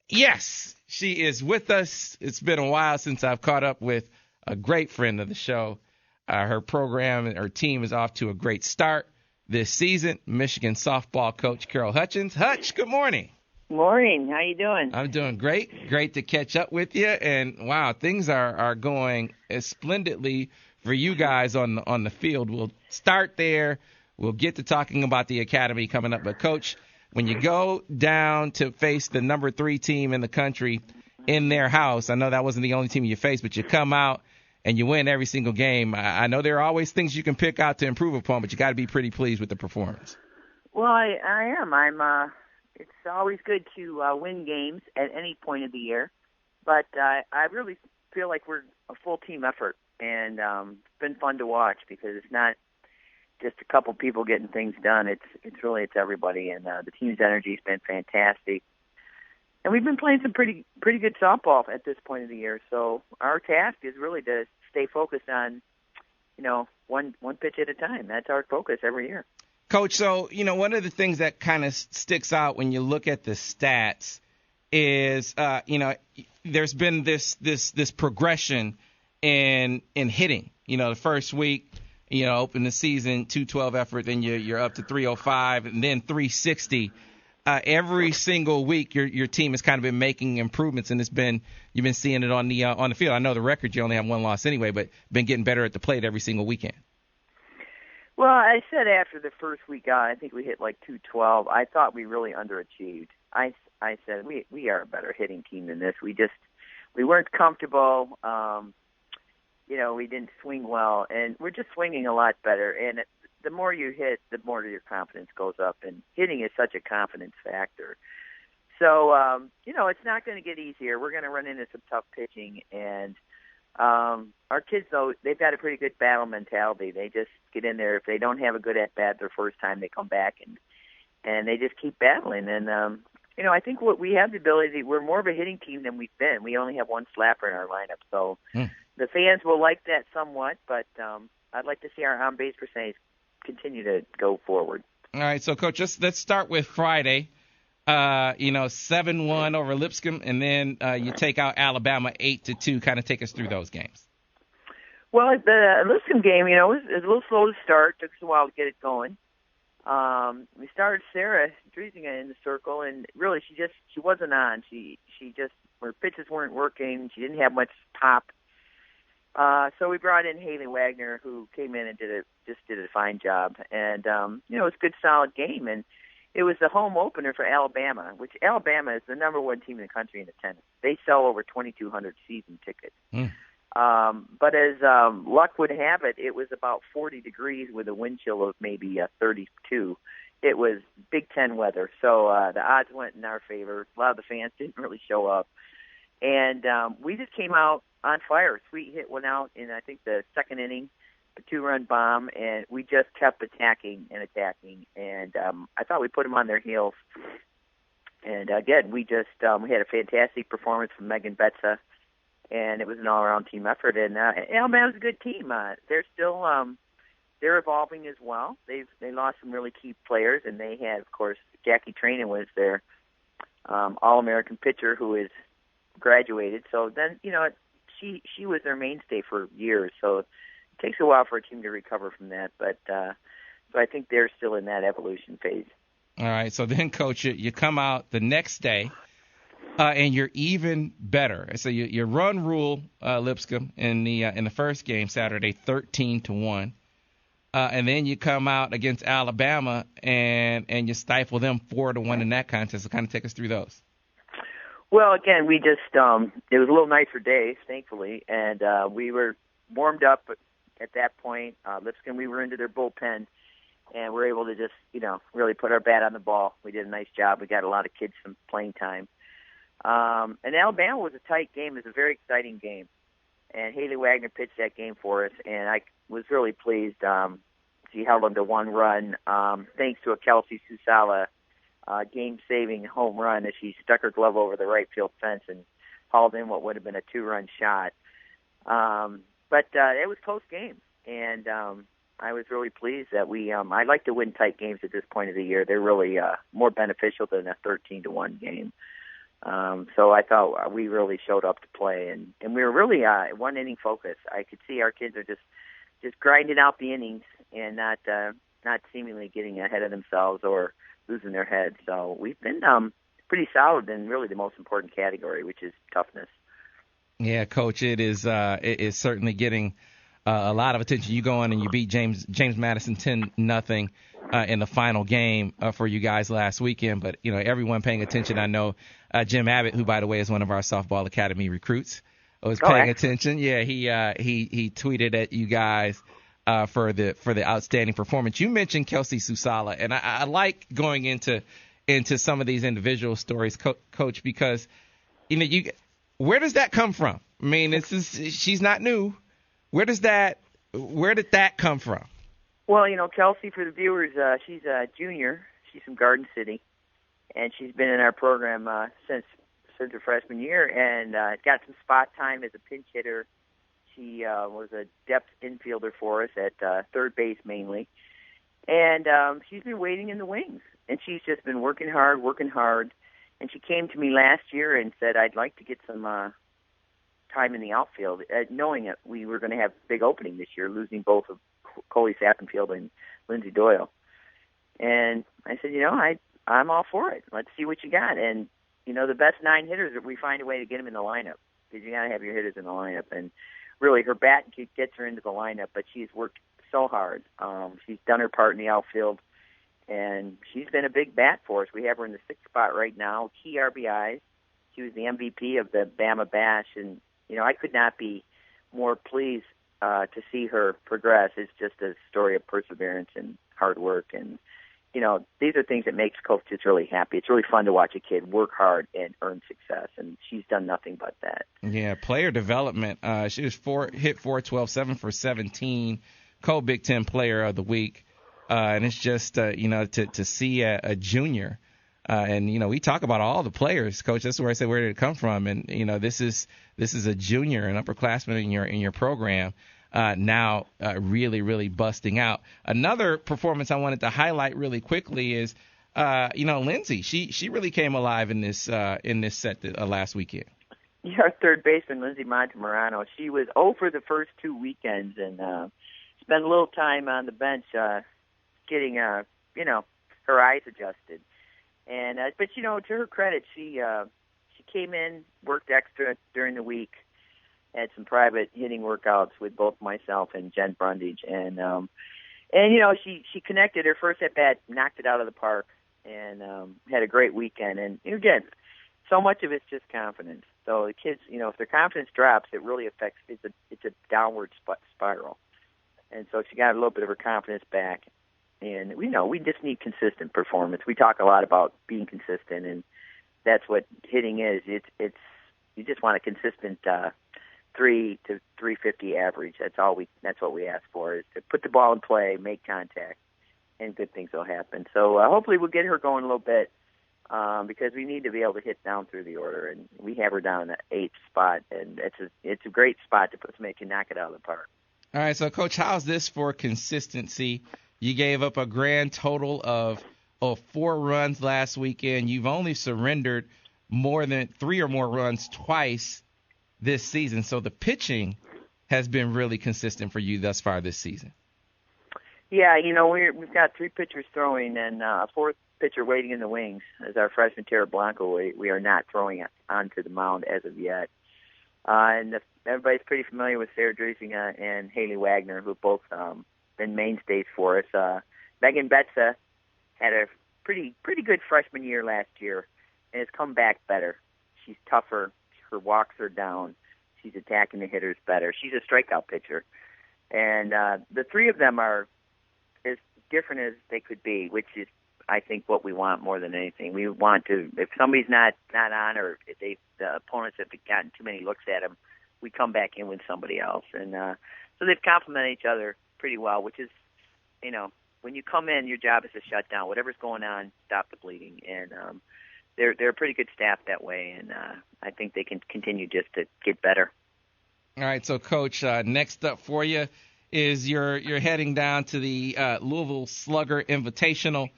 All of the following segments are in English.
Yes, she is with us. It's been a while since I've caught up with a great friend of the show. Her program and her team is off to a great start this season. Michigan softball coach Carol Hutchins. Hutch, good morning. Morning. How you doing? I'm doing great. Great to catch up with you. And, wow, things are going as splendidly for you guys on the field. We'll start there. We'll get to talking about the academy coming up. But, Coach, when you go down to face the number 3 team in the country in their house, I know that wasn't the only team you faced, but you come out and you win every single game. I know there are always things you can pick out to improve upon, but you got to be pretty pleased with the performance. Well, I am. It's always good to win games at any point of the year, but I really feel like we're a full team effort, and it's been fun to watch because it's not just a couple people getting things done. It's everybody, and the team's energy's been fantastic. And we've been playing some pretty good softball at this point of the year. So our task is really to stay focused on, one pitch at a time. That's our focus every year. Coach, so, one of the things that kind of sticks out when you look at the stats is, there's been this progression in hitting. The first week, open the season, 212 effort, then you're up to 305 and then 360. Every single week, your team has kind of been making improvements, and you've been seeing it on the field. I know the record, you only have one loss anyway, but been getting better at the plate every single weekend. Well, I said after the first week out, I think we hit like 212. I thought we really underachieved. I said we are a better hitting team than this. We weren't comfortable. We didn't swing well, and we're just swinging a lot better. And the more you hit, the more your confidence goes up. And hitting is such a confidence factor. So, it's not going to get easier. We're going to run into some tough pitching, and our kids, though, they've got a pretty good battle mentality. They just get in there. If they don't have a good at-bat their first time, they come back and they just keep battling. And, I think what we have the ability, we're more of a hitting team than we've been. We only have one slapper in our lineup. So the fans will like that somewhat, but I'd like to see our on-base percentage continue to go forward. All right, so, Coach, let's start with Friday. 7-1 over Lipscomb, and then you take out Alabama 8-2. Kind of take us through those games. Well, the Lipscomb game, it was a little slow to start. Took us a while to get it going. We started Sarah Driesinger in the circle, and really she wasn't on. She just, her pitches weren't working. She didn't have much pop. So we brought in Haley Wagner, who came in and did a fine job. And it was a good, solid game. And it was the home opener for Alabama, which Alabama is the number 1 team in the country in attendance. They sell over 2,200 season tickets. But as luck would have it, it was about 40 degrees with a wind chill of maybe 32. It was Big Ten weather, so the odds went in our favor. A lot of the fans didn't really show up. And we just came out on fire. Sweet hit went out in, I think, the second inning, a 2-run bomb, and we just kept attacking. And I thought we put them on their heels. And again, we had a fantastic performance from Megan Betza, and it was an all-around team effort. And Alabama's a good team. They're still they're evolving as well. They lost some really key players, and they had, of course, Jackie Trainen was their All-American pitcher who is graduated. So then, she was their mainstay for years. So it takes a while for a team to recover from that. But so I think they're still in that evolution phase. All right. So then, Coach, you come out the next day, and you're even better. So you run rule Lipscomb in the first game Saturday, 13-1. And then you come out against Alabama and you stifle them 4-1 in that contest. So kind of take us through those. Well, again, we just it was a little nicer day, thankfully, and we were warmed up at that point. Lipscomb, we were into their bullpen, and we're able to just really put our bat on the ball. We did a nice job. We got a lot of kids some playing time. And Alabama was a tight game. It was a very exciting game, and Haley Wagner pitched that game for us, and I was really pleased. She held them to 1 run, thanks to a Kelsey Susala game-saving home run as she stuck her glove over the right field fence and hauled in what would have been a 2-run shot. But it was a close game, and I was really pleased that I like to win tight games at this point of the year. They're really more beneficial than a 13-1 game. So I thought we really showed up to play, and we were really one inning focused. I could see our kids are just grinding out the innings and not seemingly getting ahead of themselves or losing their heads. So we've been pretty solid in really the most important category, which is toughness. Yeah, Coach, it is certainly getting a lot of attention. You go on and you beat James Madison 10-0 in the final game for you guys last weekend. But everyone paying attention. I know Jim Abbott, who by the way is one of our softball academy recruits, was paying attention. Yeah, he tweeted at you guys for the outstanding performance. You mentioned Kelsey Susala, and I like going into some of these individual stories, Coach, because where does that come from? I mean, she's not new. Where did that come from? Well, Kelsey, for the viewers, she's a junior. She's from Garden City, and she's been in our program since her freshman year, and got some spot time as a pinch hitter. She was a depth infielder for us at third base mainly, and she's been waiting in the wings, and she's just been working hard. And she came to me last year and said, I'd like to get some time in the outfield, knowing that we were going to have a big opening this year, losing both of Coley Sappenfield and Lindsay Doyle. And I said, I'm all for it. Let's see what you got. And, the best 9 hitters, we find a way to get them in the lineup, because you got to have your hitters in the lineup. And really, her bat gets her into the lineup, but she's worked so hard. She's done her part in the outfield, and she's been a big bat for us. We have her in the 6th spot right now, key RBIs. She was the MVP of the Bama Bash, and, I could not be more pleased to see her progress. It's just a story of perseverance and hard work, and, these are things that makes coaches really happy. It's really fun to watch a kid work hard and earn success, and she's done nothing but that. Yeah, player development. She was hit 412, 7 for 17, co-Big Ten Player of the Week. And it's just, to see a junior. And, we talk about all the players, Coach. That's where I said, where did it come from? And, this is a junior, an upperclassman in your program now really, really busting out. Another performance I wanted to highlight really quickly is, Lindsay. She really came alive in this set last weekend. Yeah, our third baseman, Lindsay Montemorano. She was 0 for the first 2 weekends and spent a little time on the bench getting her eyes adjusted, and but to her credit, she came in, worked extra during the week, had some private hitting workouts with both myself and Jen Brundage, and she connected. Her first at bat, knocked it out of the park, and had a great weekend. And again, so much of it's just confidence. So the kids, if their confidence drops, it really affects. It's a downward spiral, and so she got a little bit of her confidence back. And we just need consistent performance. We talk a lot about being consistent, and that's what hitting is. It's you just want a consistent 3 to 350 average. That's what we ask for, is to put the ball in play, make contact, and good things will happen. So hopefully we'll get her going a little bit because we need to be able to hit down through the order, and we have her down in the 8th spot, and it's a great spot to put somebody who can knock it out of the park. All right, so Coach, how's this for consistency? You gave up a grand total of 4 runs last weekend. You've only surrendered more than 3 or more runs twice this season. So the pitching has been really consistent for you thus far this season. Yeah, we've got 3 pitchers throwing and a 4th pitcher waiting in the wings. As our freshman Tara Blanco, we are not throwing onto the mound as of yet. And everybody's pretty familiar with Sarah Driesinger and Haley Wagner, who both been mainstays for us. Megan Betza had a pretty good freshman year last year and has come back better. She's tougher. Her walks are down. She's attacking the hitters better. She's a strikeout pitcher. And the 3 of them are as different as they could be, which is, I think, what we want more than anything. We want to, if somebody's not on, or if the opponents have gotten too many looks at them, we come back in with somebody else. And so they've complemented each other pretty well, which is, when you come in, your job is to shut down whatever's going on, stop the bleeding. And they're a pretty good staff that way, and I think they can continue just to get better. All right, so Coach, next up for you is you're heading down to the Louisville Slugger Invitational.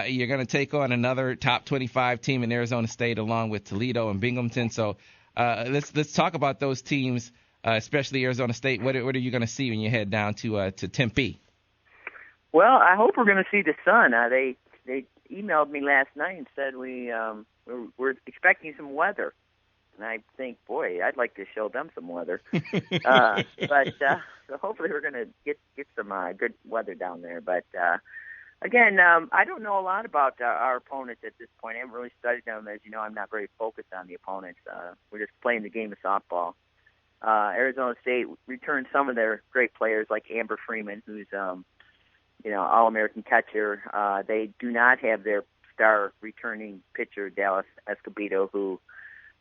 You're going to take on another top 25 team in Arizona State, along with Toledo and Binghamton. So let's talk about those teams, especially Arizona State. What are you going to see when you head down to Tempe? Well, I hope we're going to see the sun. They emailed me last night and said we're expecting some weather. And I think, boy, I'd like to show them some weather. So hopefully we're going to get some good weather down there. But again, I don't know a lot about our opponents at this point. I haven't really studied them. As you know, I'm not very focused on the opponents. We're just playing the game of softball. Arizona State returned some of their great players, like Amber Freeman, who's All-American catcher. They do not have their star returning pitcher, Dallas Escobedo, who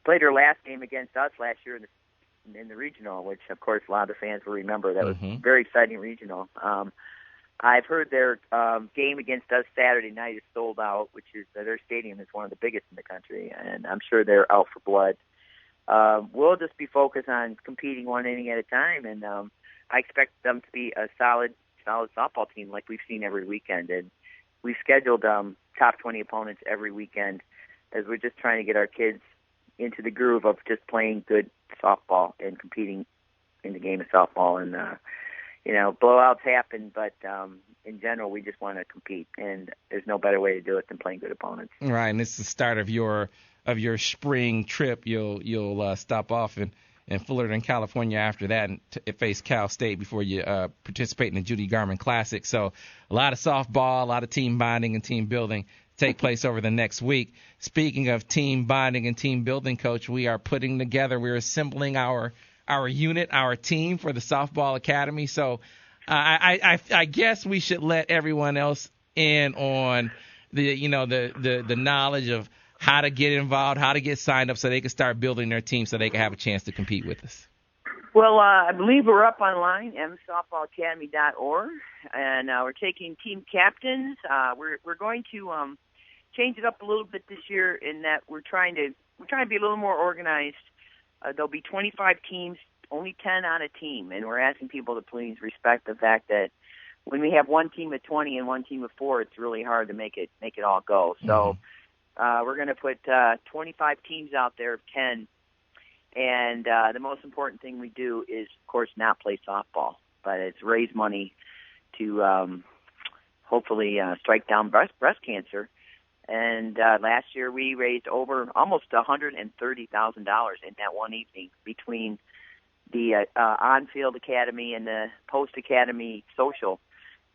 played her last game against us last year in the regional, which, of course, a lot of the fans will remember. That was a very exciting regional. I've heard their game against us Saturday night is sold out, which is their stadium is one of the biggest in the country, and I'm sure they're out for blood. We'll just be focused on competing one inning at a time, and I expect them to be a solid softball team like we've seen every weekend. And we've scheduled top 20 opponents every weekend as we're just trying to get our kids into the groove of just playing good softball and competing in the game of softball. And, blowouts happen, but in general, we just want to compete. And there's no better way to do it than playing good opponents. Right, and it's the start of your spring trip. You'll stop off in Fullerton, California after that and face Cal State before you participate in the Judy Garman Classic. So a lot of softball, a lot of team bonding and team building take place over the next week. Speaking of team bonding and team building, Coach, we're assembling our unit, our team for the Softball Academy. So I guess we should let everyone else in on the knowledge of how to get involved, how to get signed up so they can start building their team so they can have a chance to compete with us. Well, I believe we're up online, msoftballacademy.org, and we're taking team captains. We're going to change it up a little bit this year in that we're trying to be a little more organized. There'll be 25 teams, only 10 on a team, and we're asking people to please respect the fact that when we have one team of 20 and one team of 4, it's really hard to make it all go. So we're going to put 25 teams out there of 10, and the most important thing we do is, of course, not play softball, but it's raise money to hopefully strike down breast cancer. And last year we raised almost $130,000 in that one evening between the on-field academy and the post-academy social.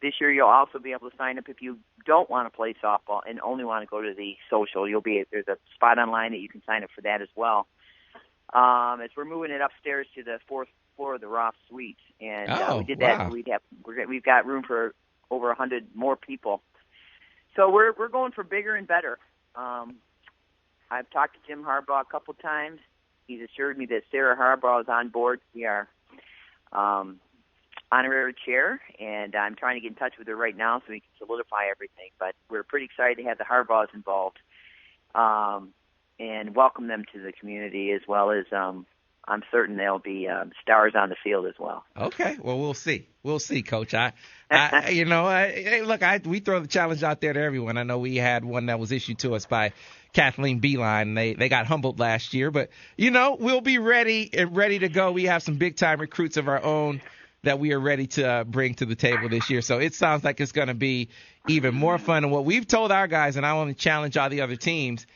This year you'll also be able to sign up if you don't want to play softball and only want to go to the social. There's a spot online that you can sign up for that as well. As we're moving it upstairs to the 4th floor of the Roth Suites, and we did that. We've got room for over 100 more people. So we're going for bigger and better. I've talked to Jim Harbaugh a couple times. He's assured me that Sarah Harbaugh is on board. We are honorary chair, and I'm trying to get in touch with her right now so we can solidify everything. But we're pretty excited to have the Harbaughs involved and welcome them to the community, as well as I'm certain they'll be stars on the field as well. Okay, well, we'll see. We'll see, Coach. We throw the challenge out there to everyone. I know we had one that was issued to us by Kathleen Beeline. They got humbled last year, but we'll be ready to go. We have some big time recruits of our own that we are ready to bring to the table this year. So it sounds like it's going to be even more fun. And what we've told our guys, and I want to challenge all the other teams,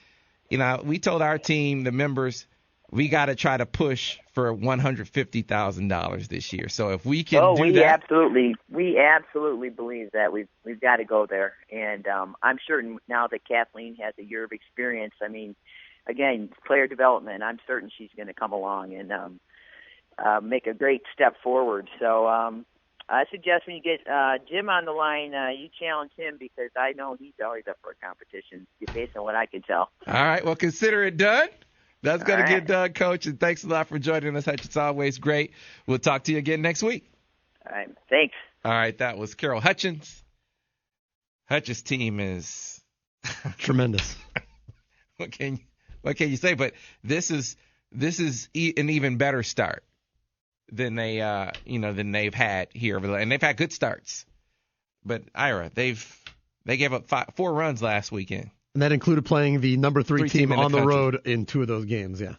we told our team, the members, we got to try to push for $150,000 this year. So if we can do that. We absolutely believe that we've got to go there. And I'm certain now that Kathleen has a year of experience, again, player development, I'm certain she's going to come along and make a great step forward. So I suggest when you get Jim on the line, you challenge him, because I know he's always up for a competition, based on what I can tell. All right, well, consider it done. That's going to get done, Coach, and thanks a lot for joining us. It's always great. We'll talk to you again next week. All right, thanks. All right, that was Carol Hutchins. Hutchins' team is tremendous. What can you say? But this is an even better start than they've had here, and they've had good starts. But Ira, they've They gave up 4 runs last weekend. And that included playing the number 3 team on the road in 2 of those games, yeah.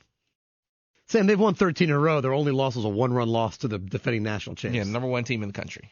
Sam, they've won 13 in a row. Their only loss was a 1-run loss to the defending national champs. Yeah, number 1 team in the country.